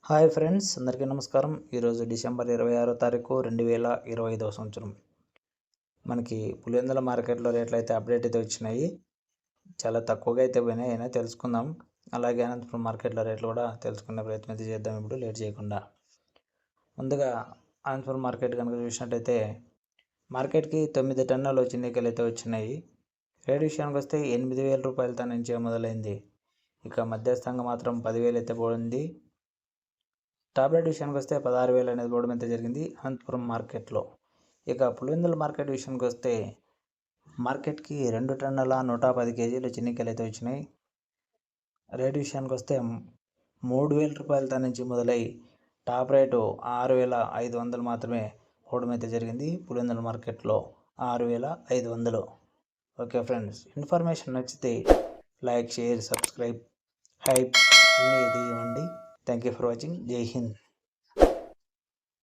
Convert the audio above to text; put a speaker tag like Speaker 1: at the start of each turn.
Speaker 1: Hi friends, అందరికీ నమస్కారం. ఈరోజు డిసెంబర్ 26వ తారీఖు 2025 సంవత్సరం. మనకి పులివెందుల మార్కెట్లో రేట్లు అయితే అప్డేట్ అయితే వచ్చినాయి. చాలా తక్కువగా అయితే పోయినాయి, అయినా తెలుసుకుందాం. అలాగే అనంతపురం మార్కెట్లో రేట్లు కూడా తెలుసుకునే ప్రయత్నం అయితే చేద్దాం ఇప్పుడు లేట్ చేయకుండా. ముందుగా అనంతపురం మార్కెట్ కనుక చూసినట్టయితే మార్కెట్కి 9 టన్నులు చిన్నికలు అయితే వచ్చినాయి. రేటు విషయానికి వస్తే 8,000 రూపాయలతో నుంచే మొదలైంది. ఇక మధ్యస్థంగా మాత్రం 10,000 అయితే పోయింది. టాప్ రేట్ విషయానికి వస్తే 16,000 అనేది పోవడం అయితే జరిగింది అనంతపురం మార్కెట్లో. ఇక పులివెందుల మార్కెట్ విషయానికి వస్తే మార్కెట్కి 2 టన్నుల 110 కేజీలు చిన్నికలు అయితే వచ్చినాయి. రేటు విషయానికి వస్తే 3,000 రూపాయలతో నుంచి మొదలై టాప్ రేటు 6,500 మాత్రమే పోవడం అయితే జరిగింది పులివెందుల మార్కెట్లో. 6,500. ఓకే ఫ్రెండ్స్, ఇన్ఫర్మేషన్ నచ్చితే లైక్, షేర్, సబ్స్క్రైబ్, హైప్ అన్నీ ఇది ఇవ్వండి. Thank you for watching. జై హింద్.